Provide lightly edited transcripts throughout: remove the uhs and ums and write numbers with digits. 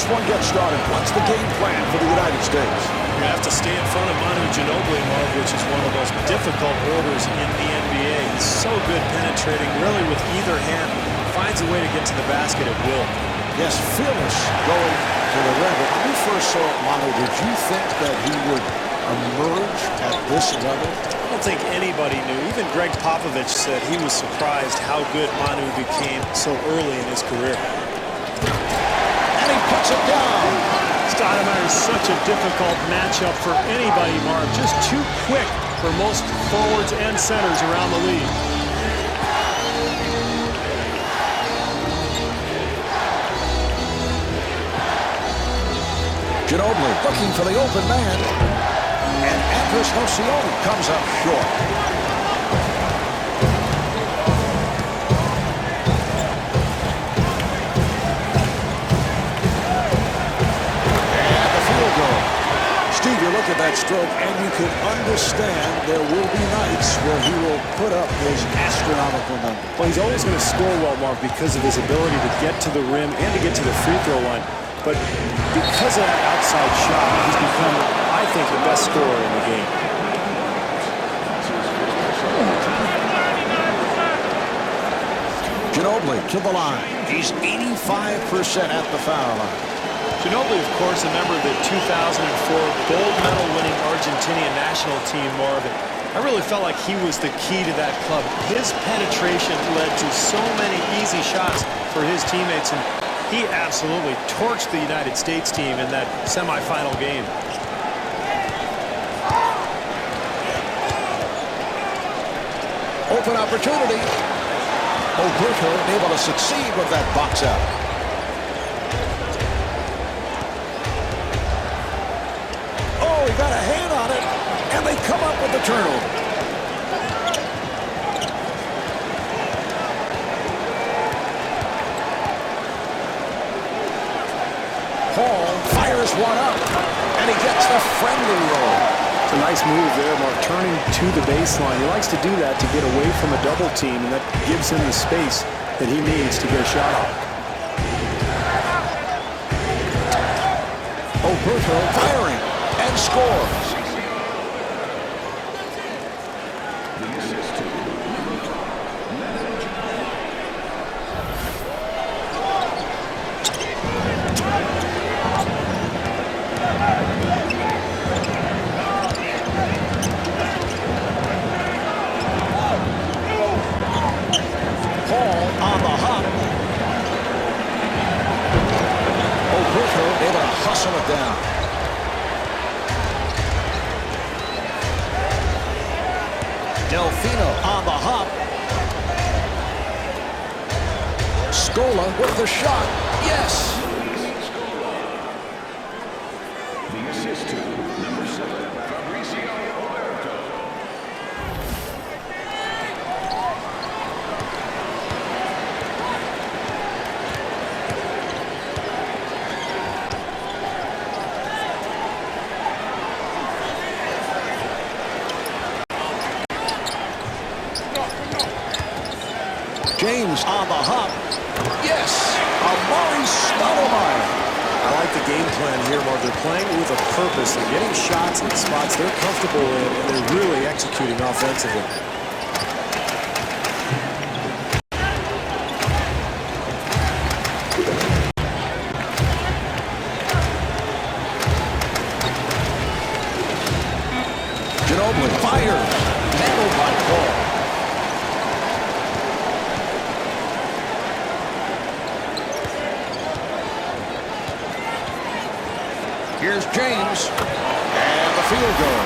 this one gets started. What's the game plan for the United States? You're going to have to stay in front of Manu Ginobili, Marv, which is one of the most difficult orders in the NBA. He's so good penetrating, really with either hand. Finds a way to get to the basket at will. Yes, fearless going to the rim. When you first saw Manu, did you think that he would emerge at this level? I don't think anybody knew. Even Greg Popovich said he was surprised how good Manu became so early in his career. And he puts it down. Stoudemire is such a difficult matchup for anybody, Marv. Just too quick for most forwards and centers around the league. Ginobili looking for the open man. And Andres Nocioni comes up short. Steve, you look at that stroke, and you can understand there will be nights where he will put up his astronomical number. Well, he's always going to score well, Mark, because of his ability to get to the rim and to get to the free throw line. But because of that outside shot, he's become, I think, the best scorer in the game. Ginobili to the line. He's 85% at the foul line. Ginobili, of course, a member of the 2004 gold medal-winning Argentinian national team, Marvin. I really felt like he was the key to that club. His penetration led to so many easy shots for his teammates, and he absolutely torched the United States team in that semifinal game. Open opportunity. Oberto able to succeed with that box out. He got a hand on it, and they come up with the turnover. Hall fires one up, and he gets the friendly roll. It's a nice move there, Mark, turning to the baseline. He likes to do that to get away from a double team, and that gives him the space that he needs to get a shot off. Oberto firing. And scores. Hall on the hop. Oberto able to hustle it down. Delfino on the hop. Scola with the shot. Yes. The assist to number 7, Fabrizio Oberto. James on the hop. Yes. Amari Stoudemire. I like the game plan here, Mark. They're playing with a purpose. They're getting shots in spots they're comfortable in, and they're really executing offensively. Ginobili fires. Handled by Paul. Here's James, and the field goal.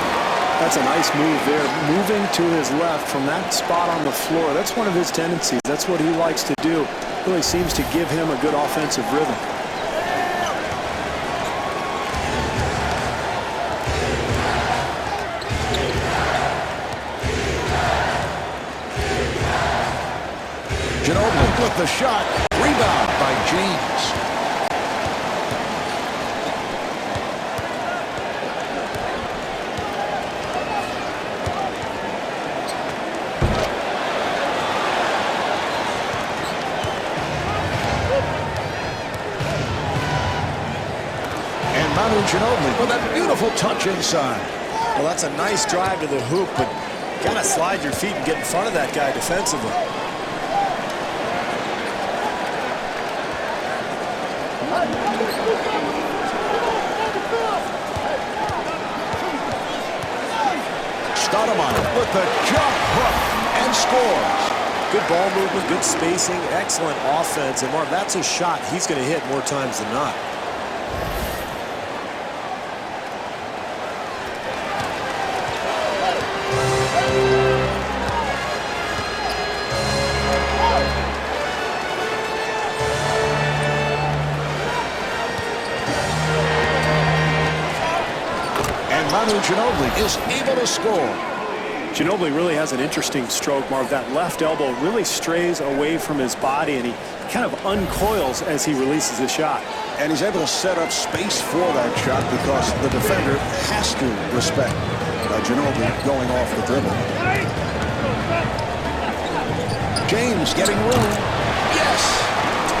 That's a nice move there, moving to his left from that spot on the floor. That's one of his tendencies. That's what he likes to do. Really seems to give him a good offensive rhythm. Ginobili with the shot. Rebound by James. Manu Ginobili with a beautiful touch inside. Well, that's a nice drive to the hoop, but you gotta slide your feet and get in front of that guy defensively. Stoudemire with the jump hook and scores. Good ball movement, good spacing, excellent offense. And Mark, that's a shot he's going to hit more times than not. And Manu Ginobili is able to score. Ginobili really has an interesting stroke, Marv. That left elbow really strays away from his body, and he kind of uncoils as he releases the shot. And he's able to set up space for that shot because the defender has to respect Ginobili going off the dribble. James getting room. Yes!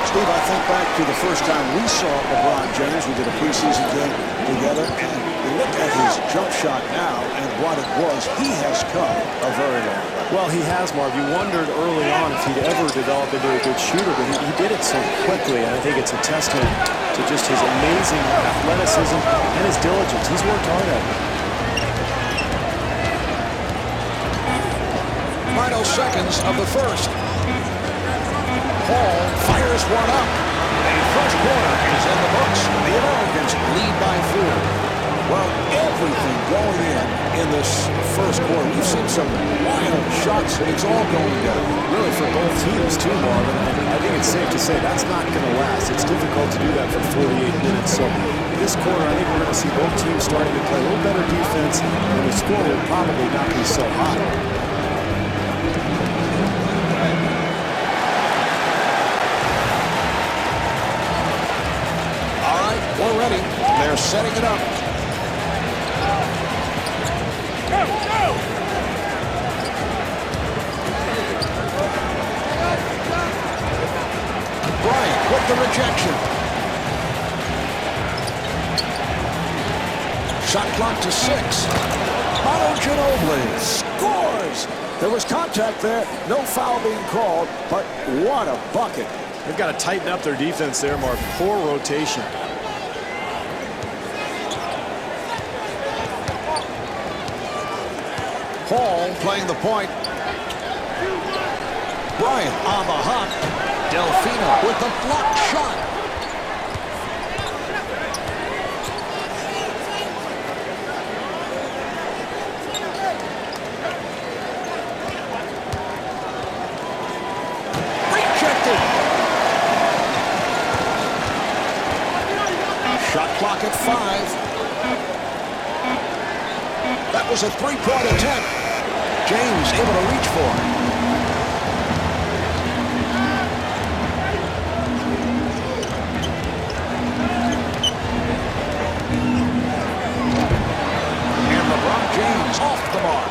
Steve, I think back to the first time we saw LeBron James. We did a preseason game together, and we looked at his jump shot now and what it was. He has come a very long way. Well, he has, Marv. You wondered early on if he'd ever develop into a good shooter, but he did it so quickly, and I think it's a testament to just his amazing athleticism and his diligence. He's worked hard at it. Final seconds of the first. Hall fires one up. The first quarter is in the books. The Americans lead by 4. Well, everything going in this first quarter. We've seen some wild shots. It's all going down. Really for both teams, too, Marvin. I think it's safe to say that's not going to last. It's difficult to do that for 48 minutes. So this quarter, I think we're going to see both teams starting to play a little better defense, and the score will probably not be so high. We're ready. They're setting it up. Bryant with the rejection. Shot clock to 6. Manu Ginobili scores. There was contact there. No foul being called, but what a bucket. They've got to tighten up their defense there, Mark. Poor rotation. Hall playing the point. Bryant on the hop. Delfino with the block shot. Rejected. Shot clock at 5. That was a three-point attempt. James able to reach for it. And LeBron James off the mark.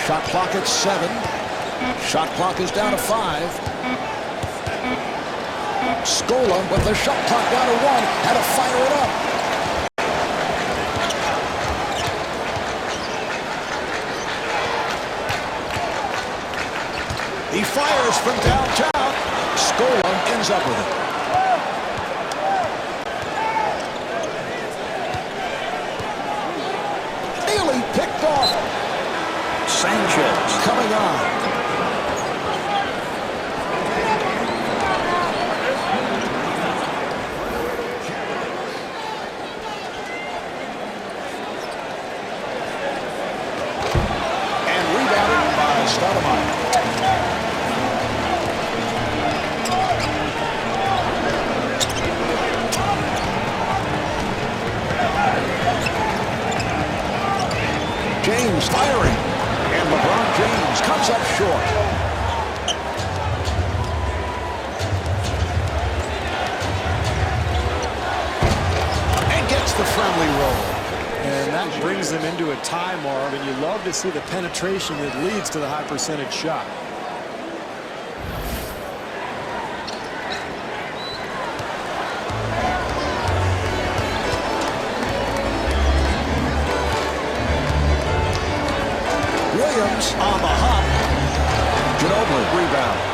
Shot clock at 7. Shot clock is down to 5. Scola with the shot clock down to 1. Had to fire it up. He fires from downtown. Scola ends up with it. Nearly picked off. Sanchez coming on. And rebounded by Stoudemire. James firing. And LeBron James comes up short. And gets the friendly roll. And that brings them into a tie, Marv, and you love to see the penetration that leads to the high percentage shot. Williams on the hop. Ginobili rebound.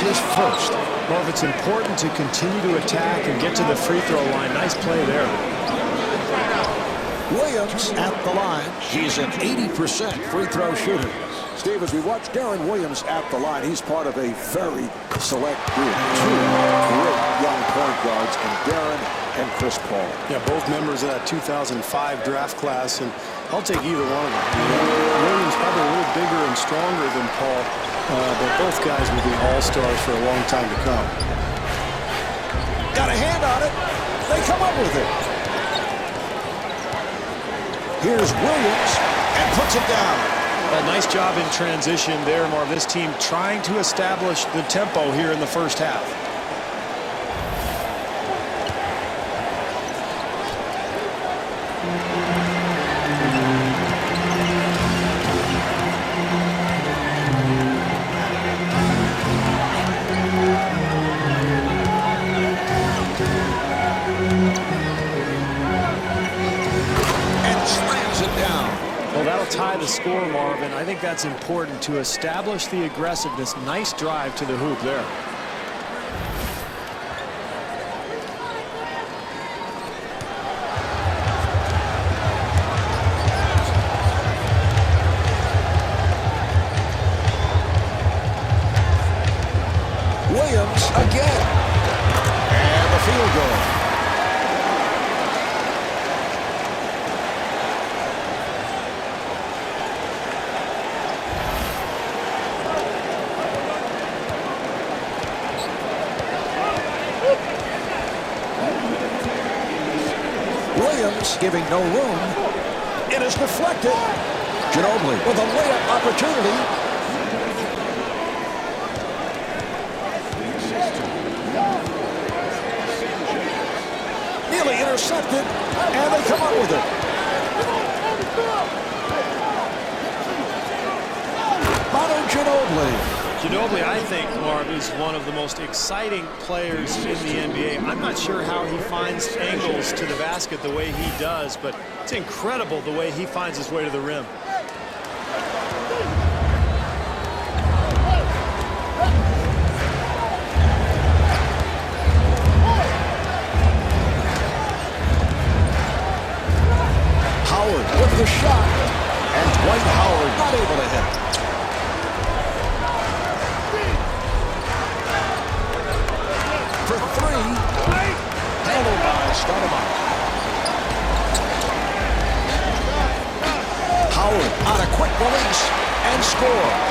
His first. Well, if it's important to continue to attack and get to the free throw line, nice play there. Williams at the line. He's an 80% free throw shooter. Steve, as we watch Darren Williams at the line, he's part of a very select group. Two great young point guards in Darren and Chris Paul. Yeah, both members of that 2005 draft class, and I'll take either one of them. Williams probably a little bigger and stronger than Paul, but both guys will be all-stars for a long time to come. Got a hand on it. They come up with it. Here's Williams and puts it down. Well, nice job in transition there, Marv. This team trying to establish the tempo here in the first half. Tie the score, Marvin. I think that's important to establish the aggressiveness. Nice drive to the hoop there. Williams again. And the field goal. Williams giving no room. It is deflected. Ginobili with a layup opportunity. Nearly intercepted, and they come up with it. Ginobili. Ginobili, I think, Marv, is one of the most exciting players in the NBA. I'm not sure how he finds angles to the basket the way he does, but it's incredible the way he finds his way to the rim. Howard with the shot, and Dwight Howard not able to hit. For three, handled by Stoudemire. Howard on a quick release and scores.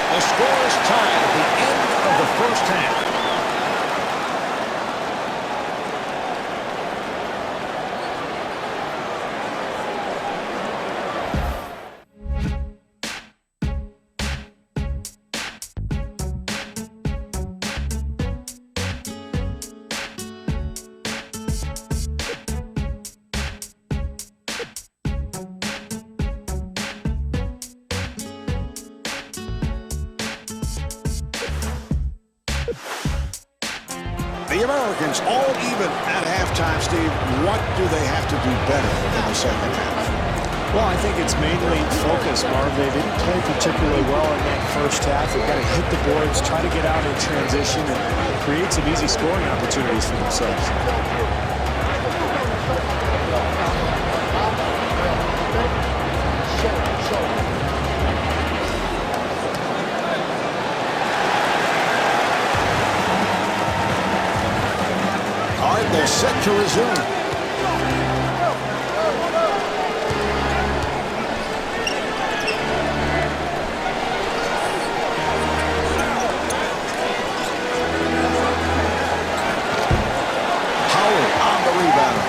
The score is tied at the end of the first half. The Americans all even at halftime, Steve. What do they have to do better in the second half? Well, I think it's mainly focus, Marv. They didn't play particularly well in that first half. They've got to hit the boards, try to get out in transition, and create some easy scoring opportunities for themselves. to resume. Howard on the rebound.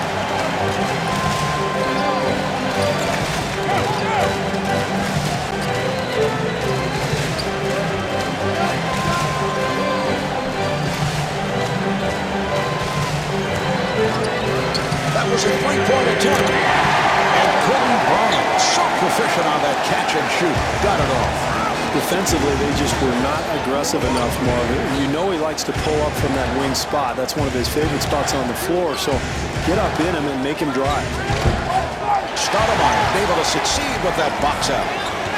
That was a three-point attempt. And Quentin Bryant, so proficient on that catch and shoot. Got it off. Defensively, they just were not aggressive enough, Marvin. You know he likes to pull up from that wing spot. That's one of his favorite spots on the floor. So get up in him and make him drive. Stoudemire able to succeed with that box out.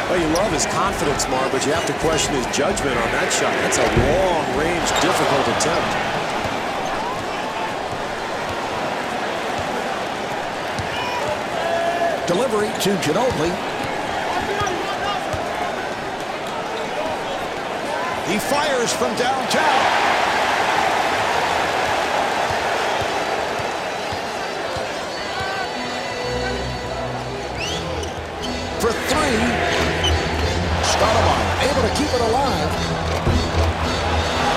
Well, you love his confidence, Marv, but you have to question his judgment on that shot. That's a long-range, difficult attempt. Delivery to Ginobili. He fires from downtown. For three. Stoudemire able to keep it alive.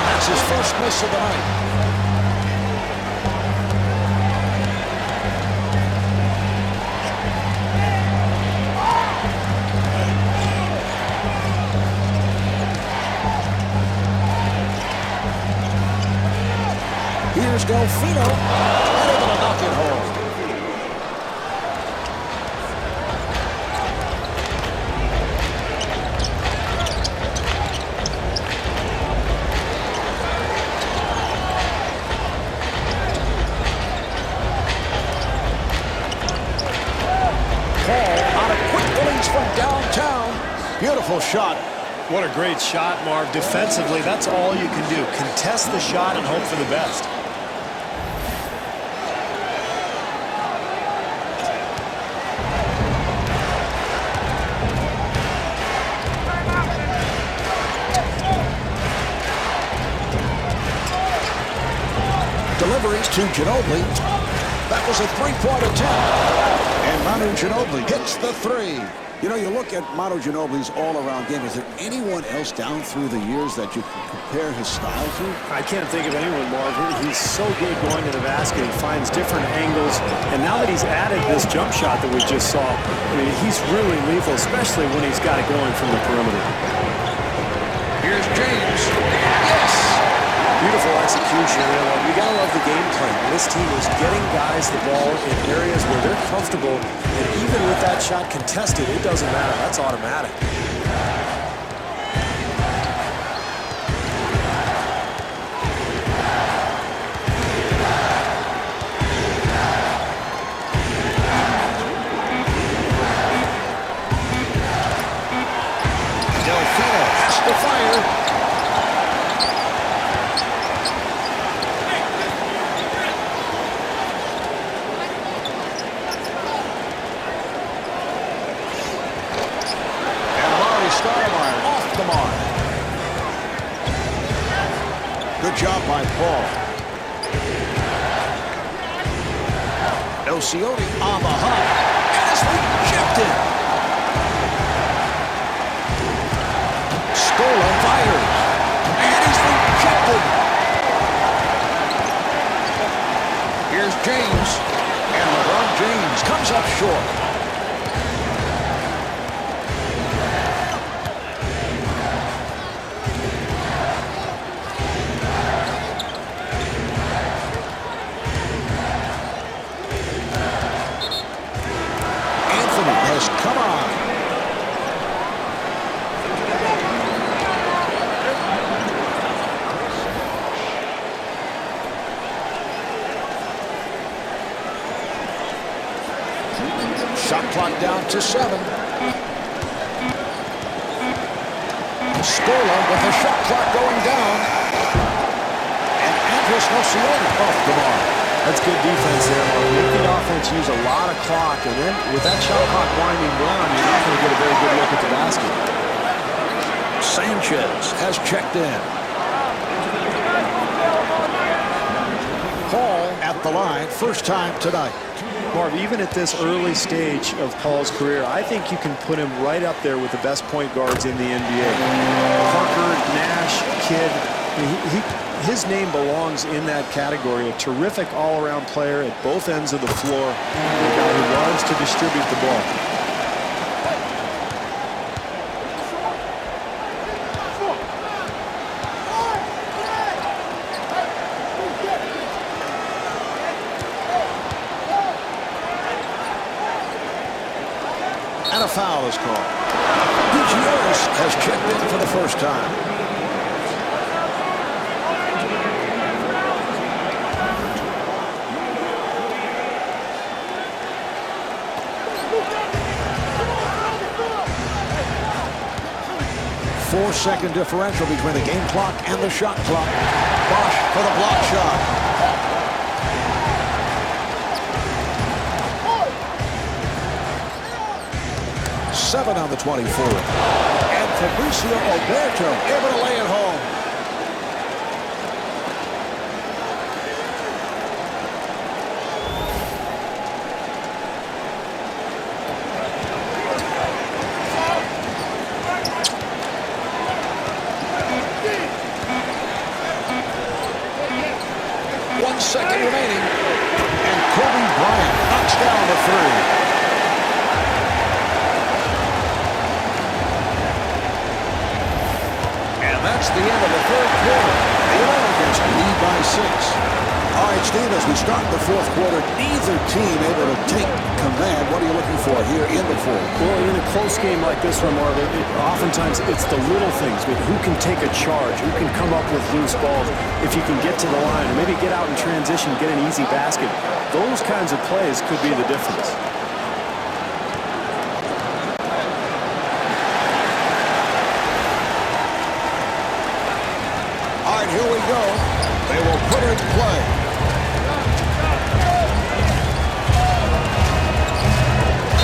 That's his first miss of the night. Here's Delfino, and able to knock it home. Paul on a quick release from downtown. Beautiful shot. What a great shot, Marv. Defensively, that's all you can do. Contest the shot and hope for the best. Deliveries to Ginobili. That was a three-point attempt. And Manu Ginobili hits the three. You know, you look at Manu Ginobili's all-around game. Is there anyone else down through the years that you can compare his style to? I can't think of anyone, Marv. He's so good going to the basket. He finds different angles. And now that he's added this jump shot that we just saw, I mean, he's really lethal, especially when he's got it going from the perimeter. Here's James. Yes! Beautiful execution. You got to love the game plan. This team is getting guys the ball in areas where they're comfortable, and even with that shot contested, it doesn't matter. That's automatic. Delfino has to fire. Stoudemire off the mark. Good job by Paul. Elcioni on the hop. And it's rejected. Scola fires. And he's rejected. Here's James. And LeBron James comes up short. Come on. Shot clock down to 7. Scola with the shot clock going down. And Andres Elcioni off the mark. That's good defense there. Make the offense use a lot of clock, and then with that shot clock winding down, you're not going to get a very good look at the basket. Sanchez has checked in. Paul at at the line. First time tonight. Marv, even at this early stage of Paul's career, I think you can put him right up there with the best point guards in the NBA. Parker, Nash, Kidd, his name belongs in that category. A terrific all-around player at both ends of the floor. A guy who loves to distribute the ball. And a foul is called. Gutierrez has checked in for the first time. Four-second differential between the game clock and the shot clock. Bosch for the block shot. Seven on the 24. And Fabricio Alberto able to lay it home. One second remaining. And Kobe Bryant knocks down the three. That's the end of the third quarter. The Americans lead by 6. All right, Steve, as we start the fourth quarter, neither team able to take command. What are you looking for here in the fourth? Well, in a close game like this one, Marvin, oftentimes it's the little things. But who can take a charge? Who can come up with loose balls? If you can get to the line or maybe get out in transition, get an easy basket. Those kinds of plays could be the difference. Here we go. They will put it in play.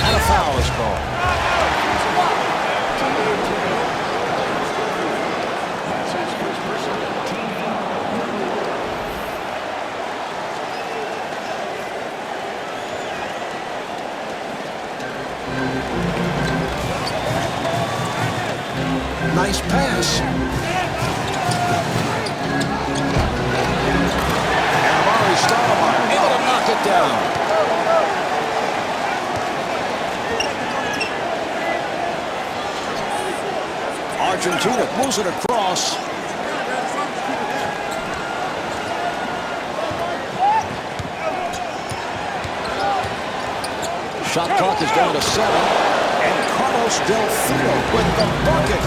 And a foul is called. Nice pass. Able to knock it down. Argentina moves it across. Shot clock is down to 7. And Carlos Delfino with the bucket.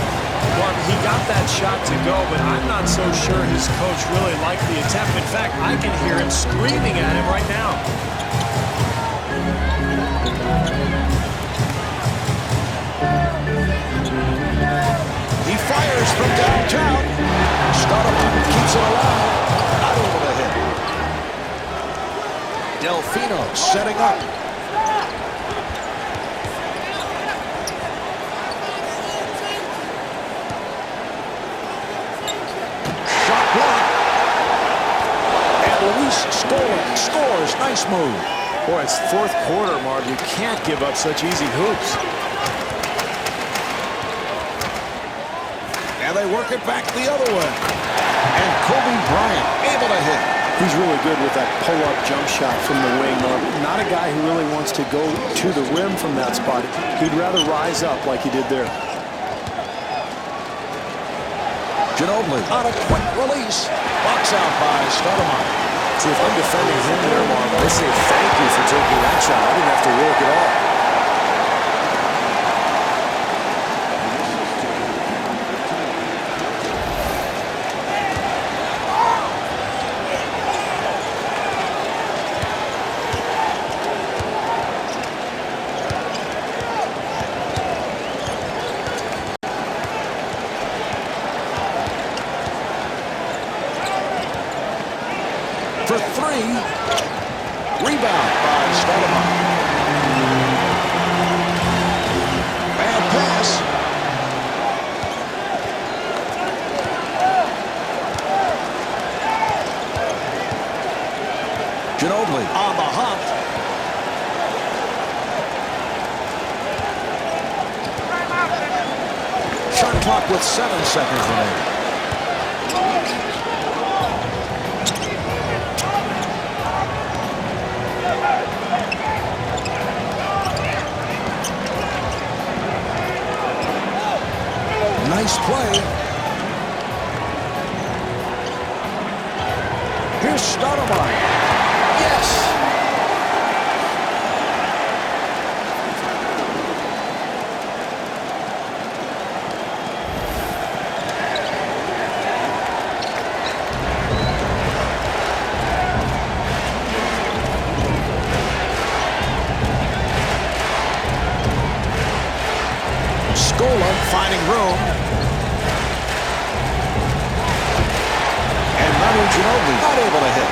He got that shot to go, but I'm not so sure his coach really liked the attempt. In fact, I can hear him screaming at him right now. He fires from downtown. Stoudemire keeps it alive. Not able to hit. Delfino setting up. Scores. Nice move. Boy, it's fourth quarter, Marv. You can't give up such easy hoops. And they work it back the other way. And Kobe Bryant able to hit. He's really good with that pull-up jump shot from the wing, Marv. Not a guy who really wants to go to the rim from that spot. He'd rather rise up like he did there. Ginobili on a quick release. Box out by Stoudemire. See, if I'm defending him there, Marv, I say thank you for taking that shot. I didn't have to work at all. For 3. Rebound by Stoudemire. Bad pass. Ginobili Shot clock with 7 seconds remaining. Nice play. Here's Stoudemire. Yes. Finding room. And Manu Ginobili not able to hit.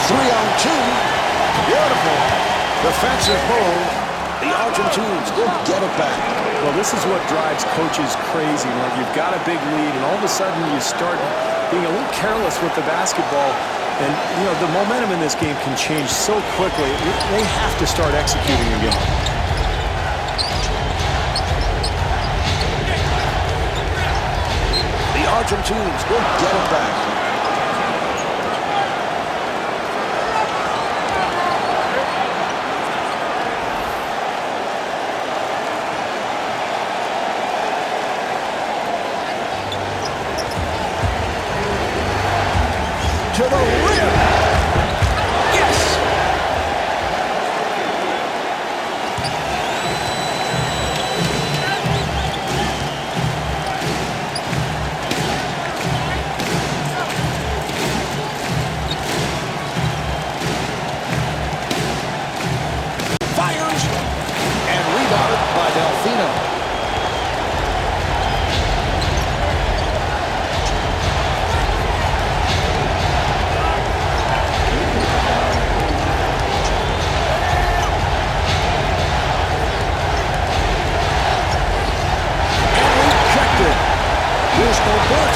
3-on-2. Beautiful defensive move. The Argentines will get it back. Well, this is what drives coaches crazy. Mark. You've got a big lead, and all of a sudden you start being a little careless with the basketball. And, you know, the momentum in this game can change so quickly. They have to start executing again. Argentines will get it back. To the rim. Yes.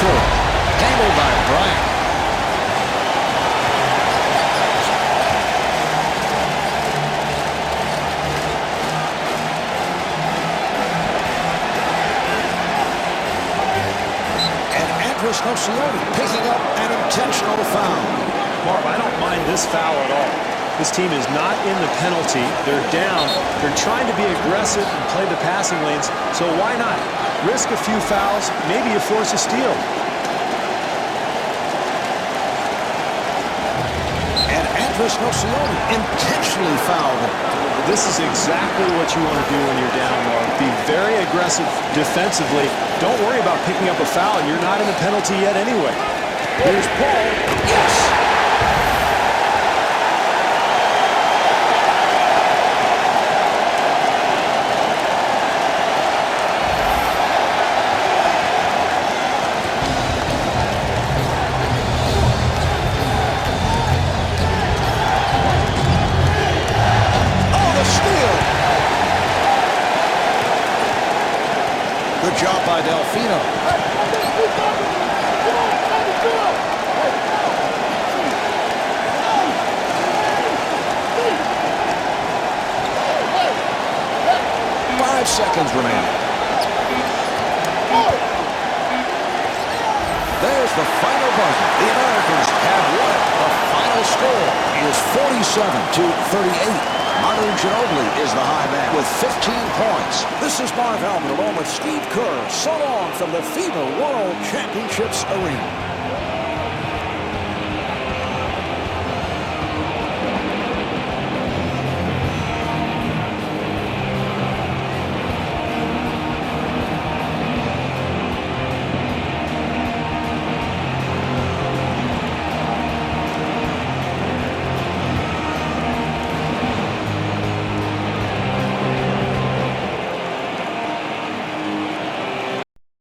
Handled by Bryant. And Andres Nocioni picking up an intentional foul. Marv, I don't mind this foul at all. This team is not in the penalty. They're down. They're trying to be aggressive and play the passing lanes. So why not? Risk a few fouls. Maybe you force a steal. And Andres Nocioni intentionally fouled him. This is exactly what you want to do when you're down, Marv. Be very aggressive defensively. Don't worry about picking up a foul. You're not in the penalty yet anyway. Here's Paul. Yes! Good job by Delfino. Five seconds remaining. There's the final buzzer. The Americans have won it. The final score is 47-38. Manu Ginobili is the high man with 15 points. This is Marv Albert along with Steve Kerr. So long from the FIBA World Championships Arena.